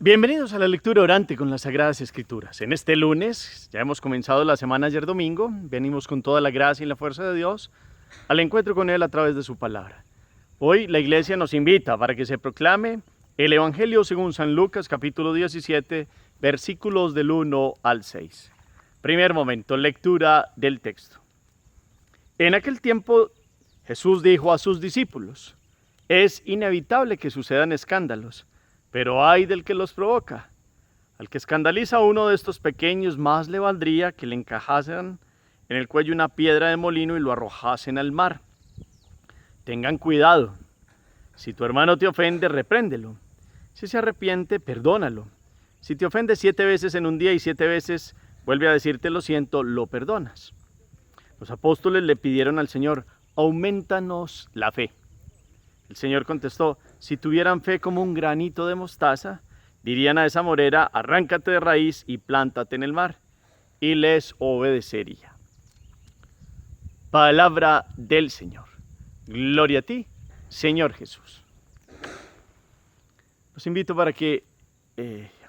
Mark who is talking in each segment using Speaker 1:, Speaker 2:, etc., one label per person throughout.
Speaker 1: Bienvenidos a la lectura orante con las Sagradas Escrituras. En este lunes, ya hemos comenzado la semana ayer domingo, venimos con toda la gracia y la fuerza de Dios al encuentro con Él a través de su palabra. Hoy la iglesia nos invita para que se proclame el Evangelio según San Lucas, capítulo 17, versículos del 1 al 6. Primer momento, lectura del texto. En aquel tiempo Jesús dijo a sus discípulos: es inevitable que sucedan escándalos, pero ay del que los provoca. Al que escandaliza a uno de estos pequeños, más le valdría que le encajasen en el cuello una piedra de molino y lo arrojasen al mar. Tengan cuidado. Si tu hermano te ofende, repréndelo. Si se arrepiente, perdónalo. Si te ofende 7 veces en un día y 7 veces vuelve a decirte lo siento, lo perdonas. Los apóstoles le pidieron al Señor: aumentanos la fe. El Señor contestó: si tuvieran fe como un granito de mostaza, dirían a esa morera: arráncate de raíz y plántate en el mar, y les obedecería. Palabra del Señor. Gloria a ti, Señor Jesús. Los invito para que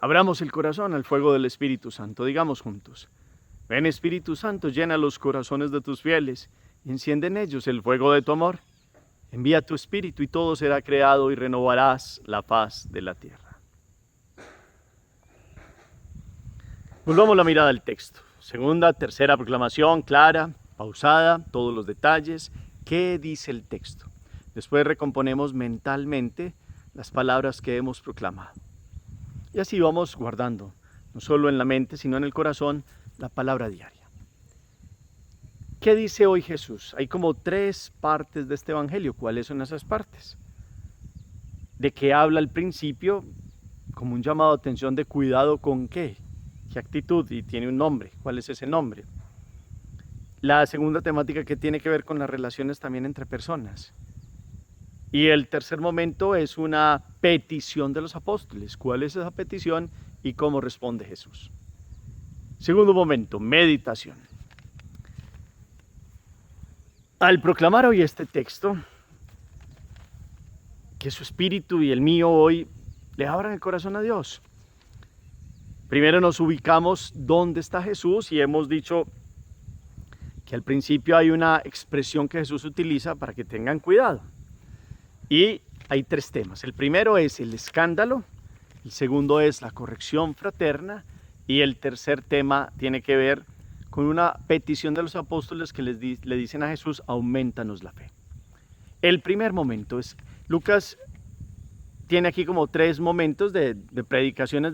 Speaker 1: abramos el corazón al fuego del Espíritu Santo. Digamos juntos: ven, Espíritu Santo, llena los corazones de tus fieles y enciende en ellos el fuego de tu amor. Envía tu Espíritu y todo será creado y renovarás la faz de la tierra. Volvamos la mirada al texto. Segunda, tercera proclamación, clara, pausada, todos los detalles. ¿Qué dice el texto? Después recomponemos mentalmente las palabras que hemos proclamado. Y así vamos guardando, no solo en la mente, sino en el corazón, la palabra diaria. ¿Qué dice hoy Jesús? Hay como 3 partes de este evangelio. ¿Cuáles son esas partes? ¿De qué habla al principio? Como un llamado de atención de cuidado con qué. ¿Qué actitud? Y tiene un nombre. ¿Cuál es ese nombre? La segunda temática, que tiene que ver con las relaciones también entre personas. Y el tercer momento es una petición de los apóstoles. ¿Cuál es esa petición y cómo responde Jesús? Segundo momento, meditación. Al proclamar hoy este texto, que su espíritu y el mío hoy le abran el corazón a Dios. Primero nos ubicamos dónde está Jesús y hemos dicho que al principio hay una expresión que Jesús utiliza para que tengan cuidado. Y hay 3 temas. El primero es el escándalo, el segundo es la corrección fraterna y el tercer tema tiene que ver con una petición de los apóstoles que le dicen a Jesús: aumentanos la fe. El primer momento es, Lucas tiene aquí como 3 momentos de predicaciones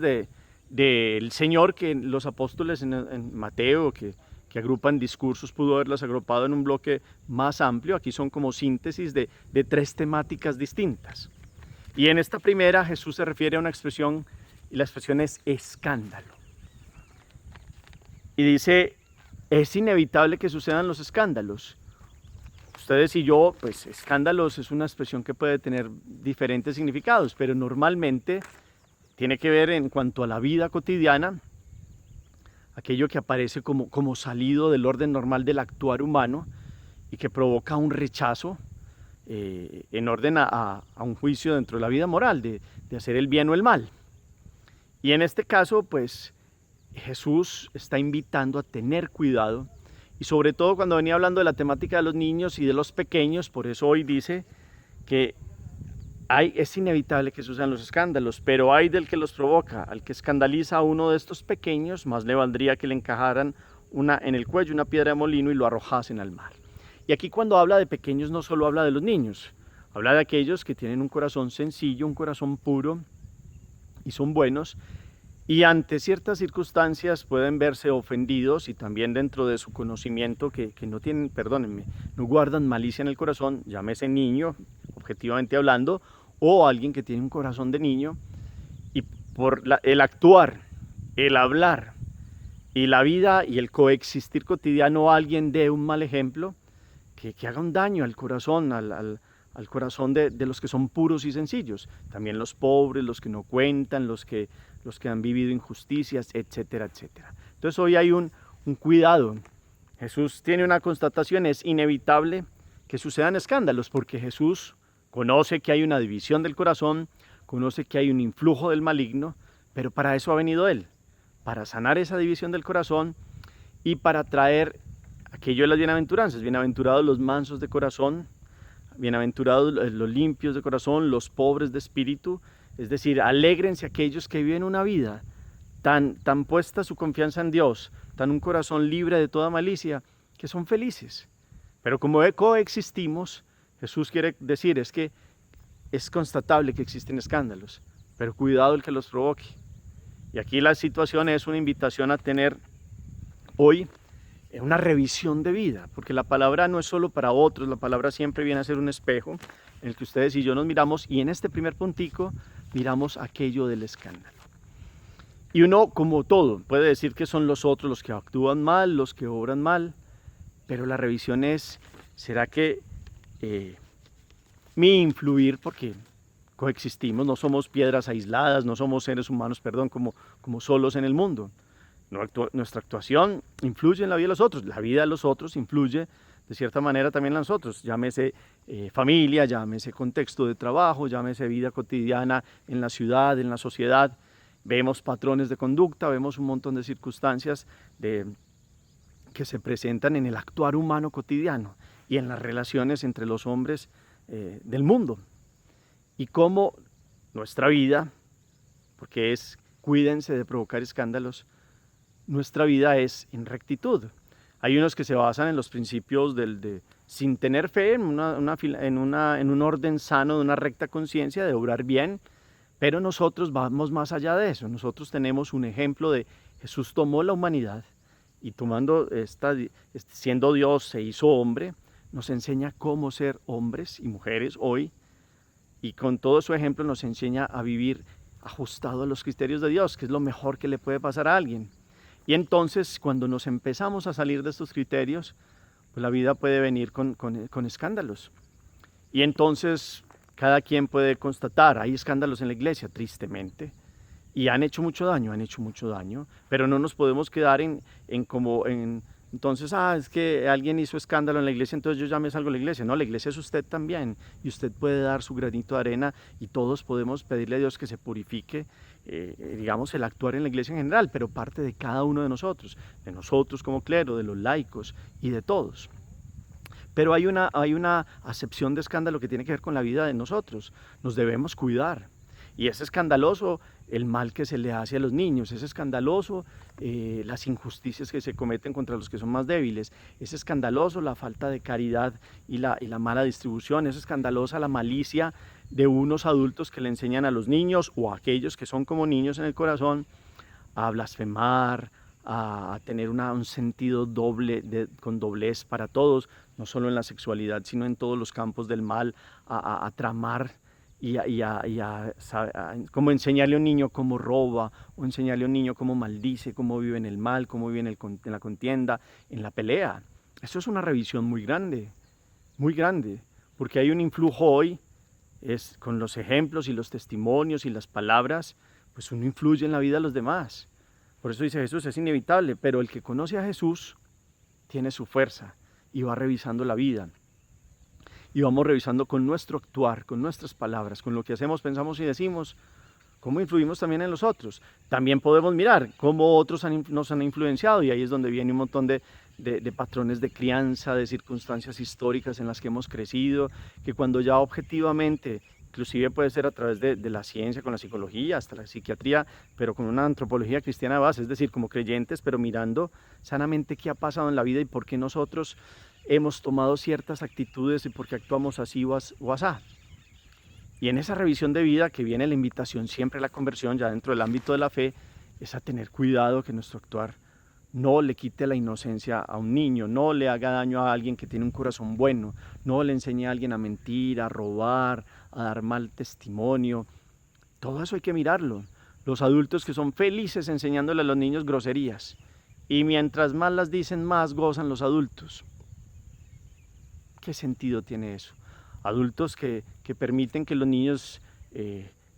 Speaker 1: del Señor que los apóstoles en Mateo, que agrupan discursos, pudo haberlas agrupado en un bloque más amplio. Aquí son como síntesis de 3 temáticas distintas. Y en esta primera Jesús se refiere a una expresión, y la expresión es escándalo. Y dice: es inevitable que sucedan los escándalos. Ustedes y yo, pues escándalos es una expresión que puede tener diferentes significados, pero normalmente tiene que ver en cuanto a la vida cotidiana, aquello que aparece como salido del orden normal del actuar humano y que provoca un rechazo en orden a un juicio dentro de la vida moral, de hacer el bien o el mal. Y en este caso, pues Jesús está invitando a tener cuidado, y sobre todo cuando venía hablando de la temática de los niños y de los pequeños. Por eso hoy dice que es inevitable que sucedan los escándalos, pero hay del que los provoca. Al que escandaliza a uno de estos pequeños, más le valdría que le encajaran en el cuello una piedra de molino y lo arrojasen al mar. Y aquí, cuando habla de pequeños, no solo habla de los niños, habla de aquellos que tienen un corazón sencillo, un corazón puro y son buenos, y ante ciertas circunstancias pueden verse ofendidos, y también dentro de su conocimiento que no tienen, perdónenme, no guardan malicia en el corazón, llámese niño, objetivamente hablando, o alguien que tiene un corazón de niño, y por el actuar, el hablar y la vida y el coexistir cotidiano, alguien dé un mal ejemplo que haga un daño al corazón, al corazón de los que son puros y sencillos, también los pobres, los que no cuentan, los que han vivido injusticias, etcétera, etcétera. Entonces hoy hay un cuidado. Jesús tiene una constatación: es inevitable que sucedan escándalos, porque Jesús conoce que hay una división del corazón, conoce que hay un influjo del maligno, Pero para eso ha venido Él, para sanar esa división del corazón y para traer aquello de las bienaventuranzas. Bienaventurados los mansos de corazón, bienaventurados los limpios de corazón, los pobres de espíritu. Es decir, alégrense aquellos que viven una vida tan puesta su confianza en Dios, tan un corazón libre de toda malicia, que son felices. Pero como coexistimos, Jesús quiere decir es que es constatable que existen escándalos, pero cuidado el que los provoque. Y aquí la situación es una invitación a tener hoy una revisión de vida, porque la palabra no es solo para otros, la palabra siempre viene a ser un espejo en el que ustedes y yo nos miramos, y en este primer puntico miramos aquello del escándalo. Y uno, como todo, puede decir que son los otros los que actúan mal, los que obran mal, pero la revisión es, ¿será que mi influir, porque coexistimos, no somos piedras aisladas, no somos seres humanos, como solos en el mundo? Nuestra actuación influye en la vida de los otros, la vida de los otros influye de cierta manera también en nosotros, llámese familia, llámese contexto de trabajo, llámese vida cotidiana en la ciudad, en la sociedad. Vemos patrones de conducta, vemos un montón de circunstancias que se presentan en el actuar humano cotidiano y en las relaciones entre los hombres del mundo. Y cómo nuestra vida, porque cuídense de provocar escándalos, nuestra vida es en rectitud. Hay unos que se basan en los principios sin tener fe, en un orden sano, de una recta conciencia, de obrar bien, pero nosotros vamos más allá de eso. Nosotros tenemos un ejemplo de Jesús tomó la humanidad y siendo Dios se hizo hombre, nos enseña cómo ser hombres y mujeres hoy, y con todo su ejemplo nos enseña a vivir ajustado a los criterios de Dios, que es lo mejor que le puede pasar a alguien. Y entonces cuando nos empezamos a salir de estos criterios, pues la vida puede venir con escándalos. Y entonces cada quien puede constatar, hay escándalos en la iglesia, tristemente, y han hecho mucho daño, pero no nos podemos quedar entonces, es que alguien hizo escándalo en la iglesia, entonces yo ya me salgo de la iglesia. No, la iglesia es usted también, y usted puede dar su granito de arena, y todos podemos pedirle a Dios que se purifique, digamos, el actuar en la iglesia en general, pero parte de cada uno de nosotros como clero, de los laicos y de todos. Pero hay una acepción de escándalo que tiene que ver con la vida de nosotros. Nos debemos cuidar. Y es escandaloso el mal que se le hace a los niños, es escandaloso las injusticias que se cometen contra los que son más débiles, es escandaloso la falta de caridad y la mala distribución, es escandalosa la malicia de unos adultos que le enseñan a los niños o a aquellos que son como niños en el corazón a blasfemar, a tener un sentido con doblez para todos, no solo en la sexualidad, sino en todos los campos del mal, a tramar y como enseñarle a un niño cómo roba, o enseñarle a un niño cómo maldice, cómo vive en el mal, cómo vive en la contienda, en la pelea. Eso es una revisión muy grande, porque hay un influjo hoy, con los ejemplos y los testimonios y las palabras, pues uno influye en la vida de los demás. Por eso dice Jesús, es inevitable, pero el que conoce a Jesús tiene su fuerza y va revisando la vida. Y vamos revisando con nuestro actuar, con nuestras palabras, con lo que hacemos, pensamos y decimos, cómo influimos también en los otros. También podemos mirar cómo otros nos han influenciado, y ahí es donde viene un montón de patrones de crianza, de circunstancias históricas en las que hemos crecido, que cuando ya objetivamente, inclusive puede ser a través de la ciencia, con la psicología, hasta la psiquiatría, pero con una antropología cristiana de base, es decir, como creyentes, pero mirando sanamente qué ha pasado en la vida y por qué nosotros hemos tomado ciertas actitudes y por qué actuamos así o asá. Y en esa revisión de vida que viene la invitación siempre a la conversión, ya dentro del ámbito de la fe, es a tener cuidado que nuestro actuar no le quite la inocencia a un niño, no le haga daño a alguien que tiene un corazón bueno, no le enseñe a alguien a mentir, a robar, a dar mal testimonio. Todo eso hay que mirarlo. Los adultos que son felices enseñándole a los niños groserías, y mientras más las dicen, más gozan los adultos. ¿Qué sentido tiene eso? Adultos que permiten que los niños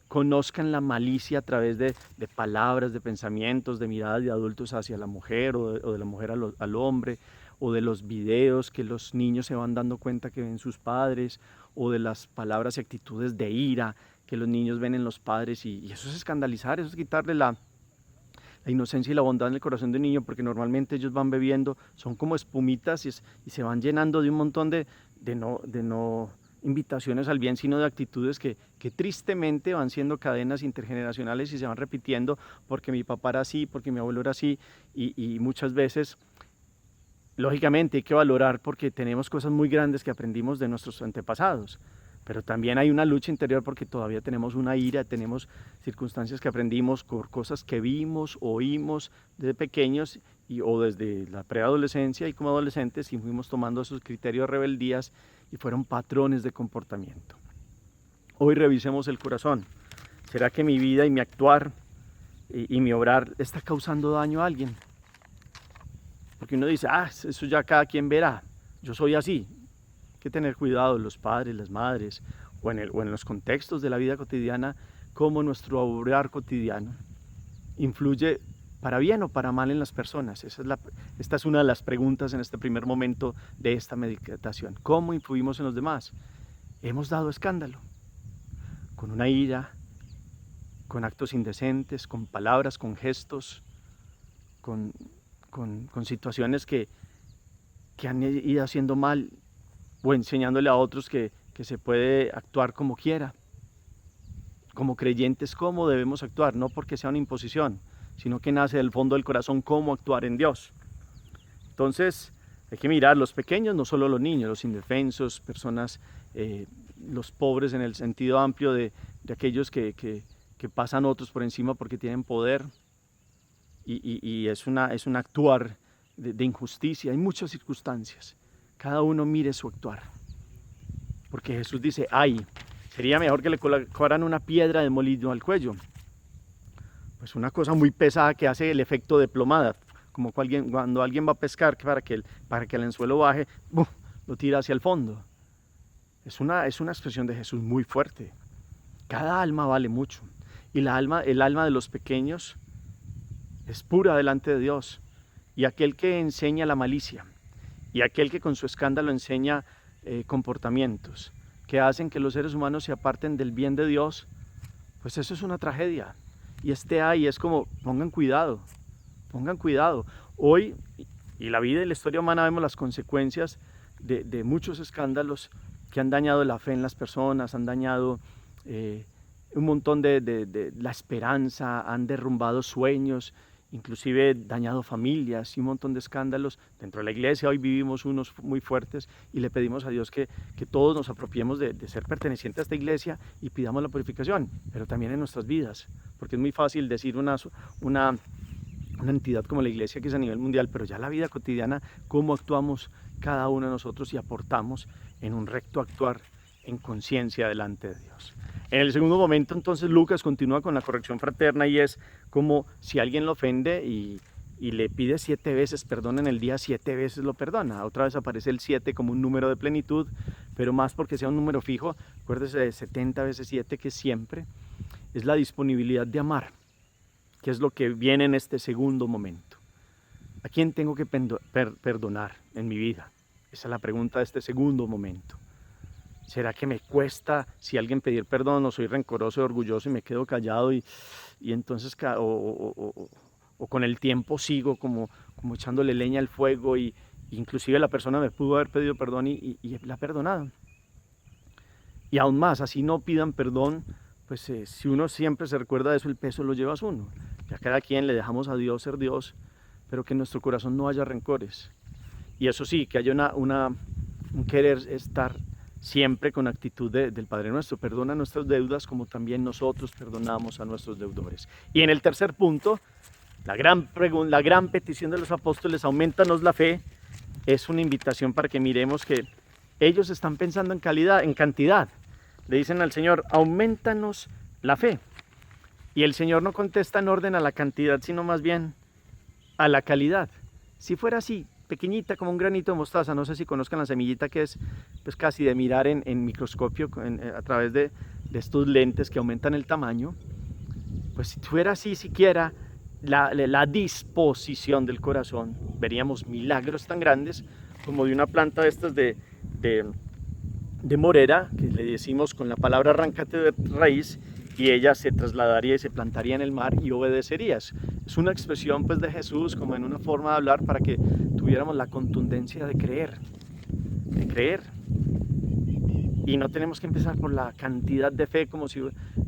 Speaker 1: conozcan la malicia a través de palabras, de pensamientos, de miradas de adultos hacia la mujer o de la mujer al hombre, o de los videos que los niños se van dando cuenta que ven sus padres, o de las palabras y actitudes de ira que los niños ven en los padres y eso es escandalizar, eso es quitarle la inocencia y la bondad en el corazón de un niño, porque normalmente ellos van bebiendo, son como espumitas y se van llenando de un montón de no invitaciones al bien, sino de actitudes que tristemente van siendo cadenas intergeneracionales y se van repitiendo porque mi papá era así, porque mi abuelo era así y muchas veces, lógicamente hay que valorar porque tenemos cosas muy grandes que aprendimos de nuestros antepasados, pero también hay una lucha interior porque todavía tenemos una ira, tenemos circunstancias que aprendimos por cosas que vimos, oímos desde pequeños o desde la preadolescencia y como adolescentes y fuimos tomando esos criterios de rebeldías y fueron patrones de comportamiento. Hoy revisemos el corazón. ¿Será que mi vida y mi actuar y mi obrar está causando daño a alguien? Porque uno dice, eso ya cada quien verá, yo soy así. Hay que tener cuidado los padres, las madres, o en los contextos de la vida cotidiana, cómo nuestro obrar cotidiano influye para bien o para mal en las personas. Esta es una de las preguntas en este primer momento de esta meditación. ¿Cómo influimos en los demás? Hemos dado escándalo, con una ira, con actos indecentes, con palabras, con gestos, con situaciones que han ido haciendo mal, o enseñándole a otros que se puede actuar como quiera. Como creyentes, ¿cómo debemos actuar? No porque sea una imposición, sino que nace del fondo del corazón cómo actuar en Dios. Entonces, hay que mirar los pequeños, no solo los niños, los indefensos, personas, los pobres en el sentido amplio de aquellos que pasan otros por encima porque tienen poder, y es un actuar de injusticia. Hay muchas circunstancias. Cada uno mire su actuar. Porque Jesús dice, sería mejor que le colocaran una piedra de molino al cuello. Pues una cosa muy pesada que hace el efecto de plomada. Como cuando alguien va a pescar, para que el anzuelo baje, lo tira hacia el fondo. Es una expresión de Jesús muy fuerte. Cada alma vale mucho. Y el alma de los pequeños es pura delante de Dios. Y aquel que enseña la malicia, y aquel que con su escándalo enseña comportamientos que hacen que los seres humanos se aparten del bien de Dios, pues eso es una tragedia. Y es como, pongan cuidado. Hoy, y la vida y la historia humana, vemos las consecuencias de muchos escándalos que han dañado la fe en las personas, han dañado un montón de la esperanza, han derrumbado sueños, inclusive dañado familias y un montón de escándalos. Dentro de la iglesia hoy vivimos unos muy fuertes y le pedimos a Dios que todos nos apropiemos de ser pertenecientes a esta iglesia y pidamos la purificación, pero también en nuestras vidas, porque es muy fácil decir una entidad como la iglesia que es a nivel mundial, pero ya la vida cotidiana, cómo actuamos cada uno de nosotros y aportamos en un recto actuar en conciencia delante de Dios. En el segundo momento, entonces, Lucas continúa con la corrección fraterna y es como si alguien lo ofende y le pide 7 veces perdón en el día, 7 veces lo perdona. Otra vez aparece el 7 como un número de plenitud, pero más porque sea un número fijo. Acuérdese de 70 veces 7, que siempre es la disponibilidad de amar, que es lo que viene en este segundo momento. ¿A quién tengo que perdonar en mi vida? Esa es la pregunta de este segundo momento. ¿Será que me cuesta si alguien pedir perdón, o soy rencoroso y orgulloso y me quedo callado y entonces o con el tiempo sigo como echándole leña al fuego y inclusive la persona me pudo haber pedido perdón y la ha perdonado? Y aún más, así no pidan perdón, pues si uno siempre se recuerda de eso, el peso lo llevas uno. Que a cada quien le dejamos a Dios ser Dios, pero que en nuestro corazón no haya rencores. Y eso sí, que haya un querer estar siempre con actitud del Padre Nuestro. Perdona nuestras deudas como también nosotros perdonamos a nuestros deudores. Y en el tercer punto, la gran petición de los apóstoles, aumentanos la fe, es una invitación para que miremos que ellos están pensando en cantidad. Le dicen al Señor, aumentanos la fe. Y el Señor no contesta en orden a la cantidad, sino más bien a la calidad. Si fuera así, pequeñita como un granito de mostaza, no sé si conozcan la semillita, que es pues casi de mirar en microscopio a través de estos lentes que aumentan el tamaño, pues si fuera así siquiera la disposición del corazón, veríamos milagros tan grandes como de una planta de estas de de morera, que le decimos con la palabra arráncate de raíz, y ella se trasladaría y se plantaría en el mar y obedecerías. Es una expresión pues de Jesús como en una forma de hablar para que tuviéramos la contundencia de creer, de creer. Y no tenemos que empezar por la cantidad de fe como si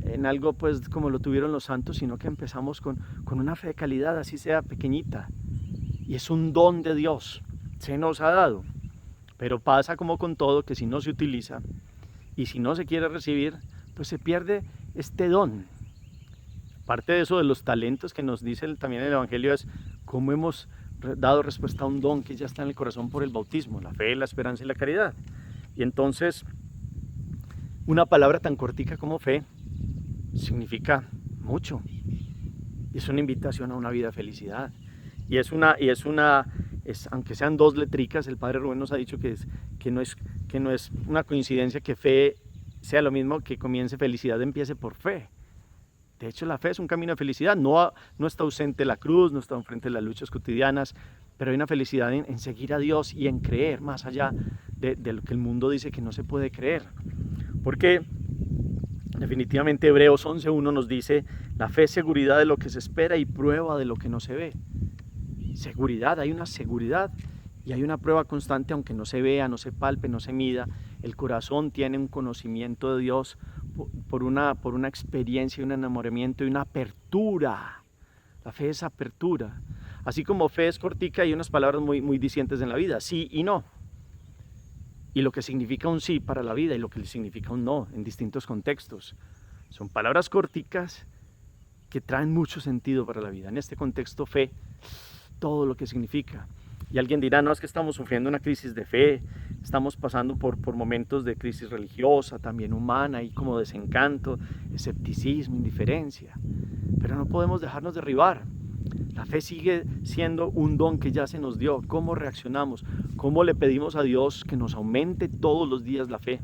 Speaker 1: en algo pues como lo tuvieron los santos, sino que empezamos con una fe de calidad, así sea pequeñita. Y es un don de Dios, se nos ha dado. Pero pasa como con todo, que si no se utiliza y si no se quiere recibir, pues se pierde este don. Parte de eso de los talentos que nos dice también el Evangelio es cómo hemos dado respuesta a un don que ya está en el corazón por el bautismo, la fe, la esperanza y la caridad. Y entonces, una palabra tan cortica como fe significa mucho. Y es una invitación a una vida de felicidad. Aunque sean dos letricas, el padre Rubén nos ha dicho que no es una coincidencia que fe sea lo mismo que comience felicidad, empiece por fe. De hecho, la fe es un camino de felicidad. No está ausente la cruz, no está enfrente de las luchas cotidianas, pero hay una felicidad en seguir a Dios y en creer más allá de lo que el mundo dice que no se puede creer. Porque definitivamente Hebreos 11:1 nos dice, la fe es seguridad de lo que se espera y prueba de lo que no se ve. Seguridad, hay una seguridad y hay una prueba constante, aunque no se vea, no se palpe, no se mida. El corazón tiene un conocimiento de Dios por una experiencia y un enamoramiento y una apertura. La fe es apertura. Así como fe es cortica, hay unas palabras muy dicientes en la vida, sí y no. Y lo que significa un sí para la vida y lo que significa un no en distintos contextos. Son palabras corticas que traen mucho sentido para la vida. En este contexto, fe, todo lo que significa. Y alguien dirá, no, es que estamos sufriendo una crisis de fe, estamos pasando por momentos de crisis religiosa, también humana, y como desencanto, escepticismo, indiferencia. Pero no podemos dejarnos derribar. La fe sigue siendo un don que ya se nos dio. ¿Cómo reaccionamos? ¿Cómo le pedimos a Dios que nos aumente todos los días la fe?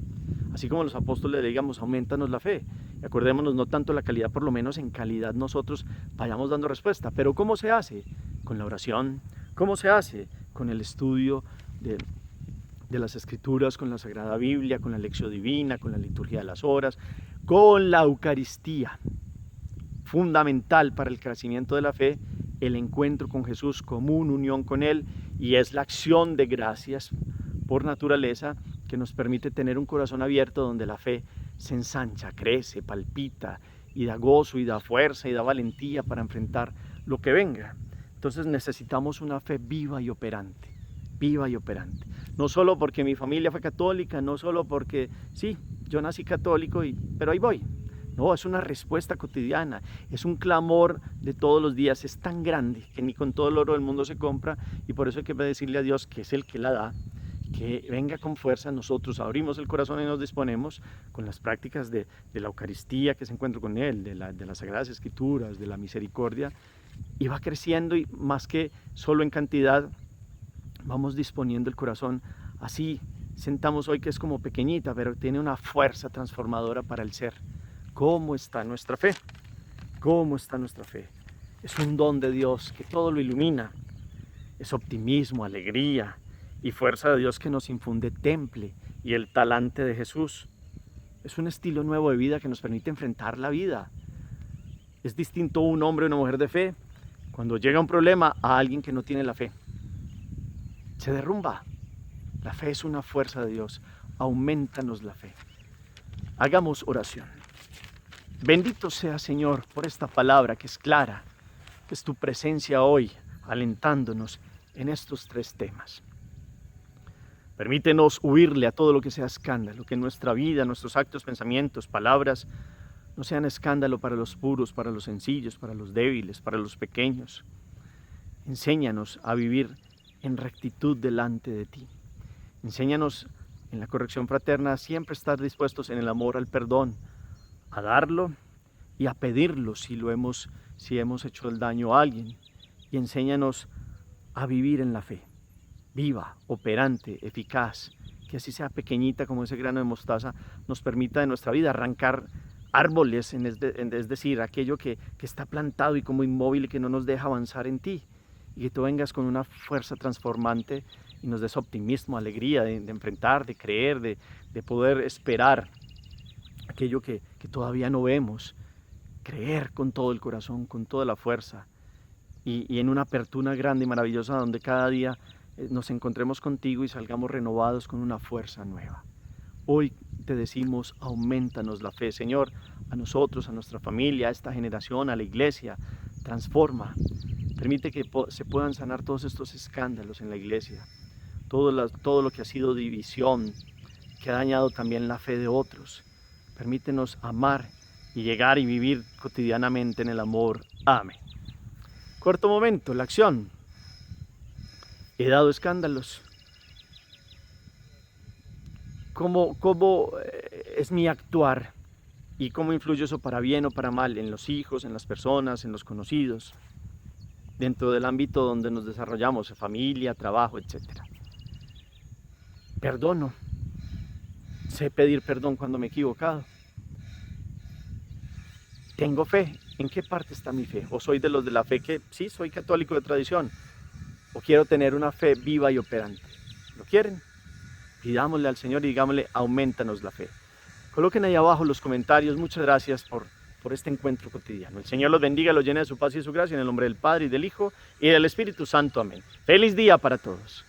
Speaker 1: Así como los apóstoles le digamos, aumentanos la fe. Y acordémonos, no tanto la calidad, por lo menos en calidad nosotros vayamos dando respuesta. Pero ¿cómo se hace? Con la oración. ¿Cómo se hace? Con el estudio de las Escrituras, con la Sagrada Biblia, con la lección divina, con la liturgia de las horas, con la Eucaristía. Fundamental para el crecimiento de la fe, el encuentro con Jesús, común unión con Él, y es la acción de gracias por naturaleza que nos permite tener un corazón abierto donde la fe se ensancha, crece, palpita y da gozo y da fuerza y da valentía para enfrentar lo que venga. Entonces necesitamos una fe viva y operante, no solo porque mi familia fue católica, no solo porque sí, yo nací católico, pero ahí voy. No, es una respuesta cotidiana, es un clamor de todos los días, es tan grande que ni con todo el oro del mundo se compra, y por eso hay que decirle a Dios, que es el que la da, que venga con fuerza. Nosotros abrimos el corazón y nos disponemos con las prácticas de la Eucaristía, que se encuentra con Él, de las Sagradas Escrituras, de la misericordia, y va creciendo, y más que solo en cantidad, vamos disponiendo el corazón. Así sentamos hoy, que es como pequeñita, pero tiene una fuerza transformadora para el ser. ¿Cómo está nuestra fe? ¿Cómo está nuestra fe? Es un don de Dios que todo lo ilumina. Es optimismo, alegría y fuerza de Dios que nos infunde temple y el talante de Jesús. Es un estilo nuevo de vida que nos permite enfrentar la vida. Es distinto un hombre o una mujer de fe cuando llega un problema a alguien que no tiene la fe. Se derrumba. La fe es una fuerza de Dios. Aumentanos la fe. Hagamos oración. Bendito sea, Señor, por esta palabra que es clara, que es tu presencia hoy, alentándonos en estos tres temas. Permítenos huirle a todo lo que sea escándalo, que en nuestra vida, nuestros actos, pensamientos, palabras, no sean escándalo para los puros, para los sencillos, para los débiles, para los pequeños. Enséñanos a vivir en rectitud delante de ti. Enséñanos en la corrección fraterna a siempre estar dispuestos en el amor al perdón, a darlo y a pedirlo si hemos hecho el daño a alguien. Y enséñanos a vivir en la fe, viva, operante, eficaz, que así sea pequeñita como ese grano de mostaza, nos permita en nuestra vida arrancar árboles, es decir, aquello que está plantado y como inmóvil y que no nos deja avanzar en ti. y que tú vengas con una fuerza transformante y nos des optimismo, alegría de enfrentar, de creer, de poder esperar aquello que todavía no vemos, creer con todo el corazón, con toda la fuerza y en una apertura grande y maravillosa donde cada día nos encontremos contigo y salgamos renovados con una fuerza nueva. Hoy te decimos, aumentanos la fe, Señor, a nosotros, a nuestra familia, a esta generación, a la iglesia. Transforma, permite que se puedan sanar todos estos escándalos en la iglesia, todo lo que ha sido división, que ha dañado también la fe de otros. Permítenos amar y llegar y vivir cotidianamente en el amor. Amén. Corto momento, la acción. He dado escándalos. ¿Cómo es mi actuar? ¿Y cómo influye eso para bien o para mal en los hijos, en las personas, en los conocidos? Dentro del ámbito donde nos desarrollamos, familia, trabajo, etc. Perdono. Sé pedir perdón cuando me he equivocado. Tengo fe. ¿En qué parte está mi fe? ¿O soy de los de la fe que sí, soy católico de tradición? ¿O quiero tener una fe viva y operante? ¿Lo quieren? Pidámosle al Señor y digámosle, aumentanos la fe. Coloquen ahí abajo los comentarios. Muchas gracias por este encuentro cotidiano. El Señor los bendiga, los llene de su paz y de su gracia, en el nombre del Padre, y del Hijo, y del Espíritu Santo. Amén. Feliz día para todos.